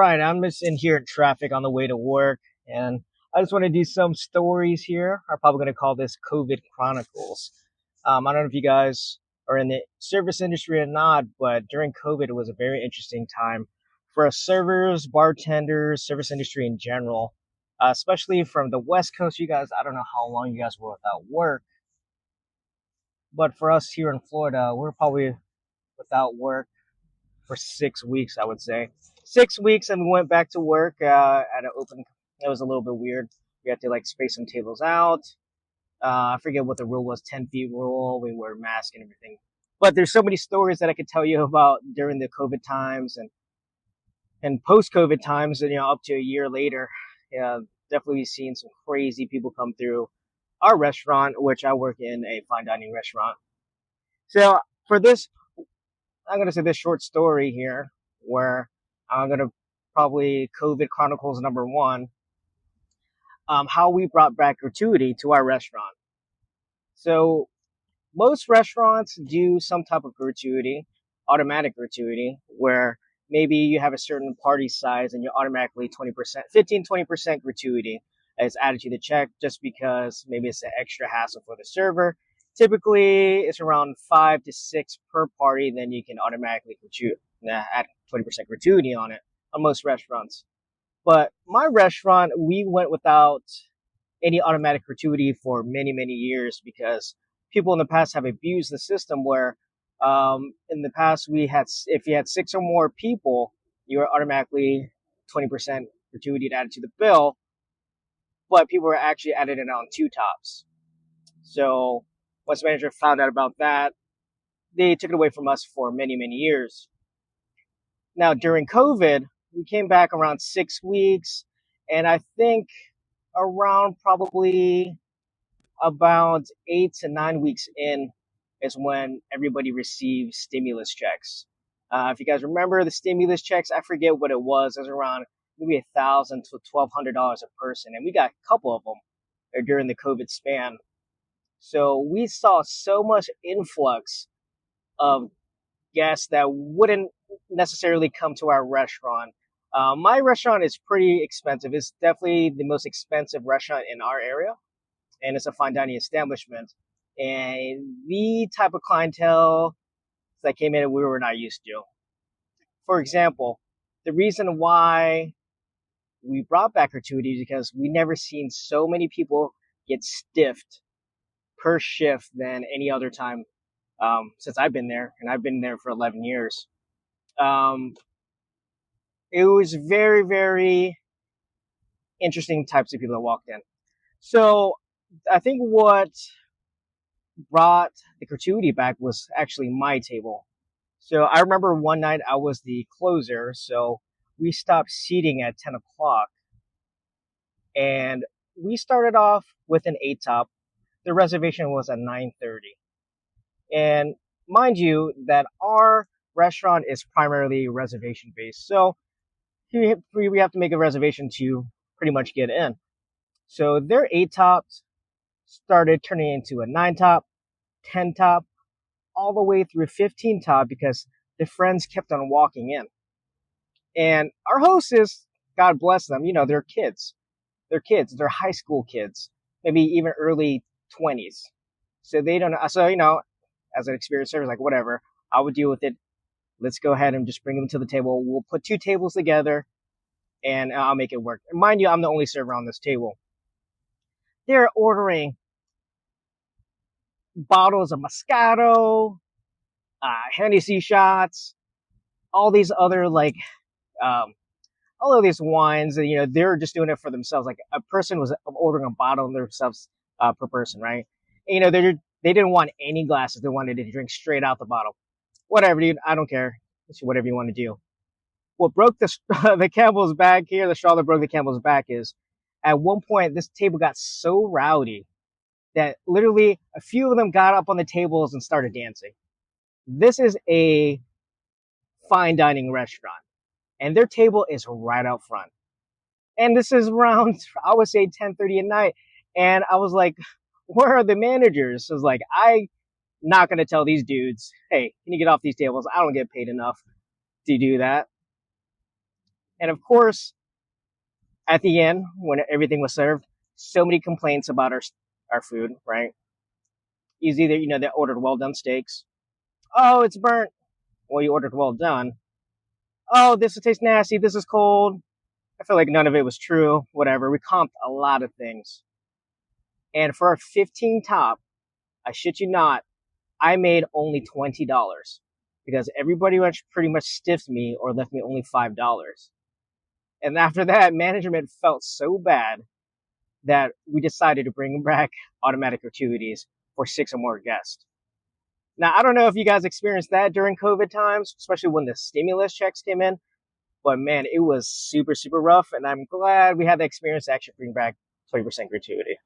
Right, I'm just in here in traffic on the way to work, and I just want to do some stories here. I'm probably going to call this COVID Chronicles. I don't know if you guys are in the service industry or not, but during COVID, it was a very interesting time for us servers, bartenders, service industry in general, especially from the West Coast. You guys, I don't know how long you guys were without work, but for us here in Florida, we're probably without work for 6 weeks, I would say. 6 weeks, and we went back to work at an open. It was a little bit weird. We had to like space some tables out. I forget what the rule was, 10 feet rule. We wore masks and everything. But there's so many stories that I could tell you about during the COVID times and post COVID times, and up to a year later. Yeah, definitely seen some crazy people come through our restaurant, which I work in a fine dining restaurant. So for this, I'm gonna say this short story here, where I'm gonna probably COVID Chronicles number 1, how we brought back gratuity to our restaurant. So most restaurants do some type of gratuity, automatic gratuity, where maybe you have a certain party size and you automatically 20%, 15, 20% gratuity is added to the check just because maybe it's an extra hassle for the server. Typically, it's around 5 to 6 per party, then you can automatically add 20% gratuity on it on most restaurants. But my restaurant, we went without any automatic gratuity for many, many years because people in the past have abused the system where in the past if you had 6 or more people, you were automatically 20% gratuity added to the bill, but people were actually added it on 2 tops. So once the manager found out about that, they took it away from us for many, many years. Now during COVID, we came back around 6 weeks, and I think around probably about 8 to 9 weeks in is when everybody received stimulus checks. If you guys remember the stimulus checks, I forget what it was. It was around maybe $1,000 to $1,200 a person, and we got a couple of them during the COVID span. So we saw so much influx of guests that wouldn't necessarily come to our restaurant. My restaurant is pretty expensive. It's definitely the most expensive restaurant in our area, and it's a fine dining establishment. And the type of clientele that came in, we were not used to. For example, the reason why we brought back gratuity is because we never seen so many people get stiffed per shift than any other time since I've been there, and I've been there for 11 years. Um, it was very, very interesting types of people that walked in. So I think what brought the gratuity back was actually my table. So I remember one night I was the closer, so we stopped seating at 10 o'clock, and we started off with an 8 top. The reservation was at 9:30. And mind you that our restaurant is primarily reservation based. So we have to make a reservation to pretty much get in. So their 8 tops started turning into a 9 top, 10 top, all the way through 15 top because the friends kept on walking in. And our hostess, God bless them, they're kids. They're kids. They're high school kids, maybe even early 20s. So they don't know. So, as an experienced server, like, whatever, I would deal with it. Let's go ahead and just bring them to the table. We'll put 2 tables together and I'll make it work. And mind you, I'm the only server on this table. They're ordering bottles of Moscato, Hennessy shots, all these other all of these wines. And, they're just doing it for themselves. Like a person was ordering a bottle themselves per person, right? And, they didn't want any glasses. They wanted to drink straight out the bottle. Whatever, dude. I don't care. It's whatever you want to do. What broke the camel's back here, the straw that broke the camel's back is, at one point, this table got so rowdy that literally a few of them got up on the tables and started dancing. This is a fine dining restaurant, and their table is right out front. And this is around, I would say, 10:30 at night. And I was like, where are the managers? I was like, I'm not going to tell these dudes, hey, can you get off these tables? I don't get paid enough to do that. And of course, at the end, when everything was served, so many complaints about our food, right? Is either, they ordered well done steaks. Oh, it's burnt. Well, you ordered well done. Oh, this will taste nasty. This is cold. I feel like none of it was true. Whatever. We comped a lot of things. And for a 15 top, I shit you not, I made only $20 because everybody pretty much stiffed me or left me only $5. And after that, management felt so bad that we decided to bring back automatic gratuities for 6 or more guests. Now, I don't know if you guys experienced that during COVID times, especially when the stimulus checks came in, but man, it was super, super rough. And I'm glad we had the experience to actually bring back 20% gratuity.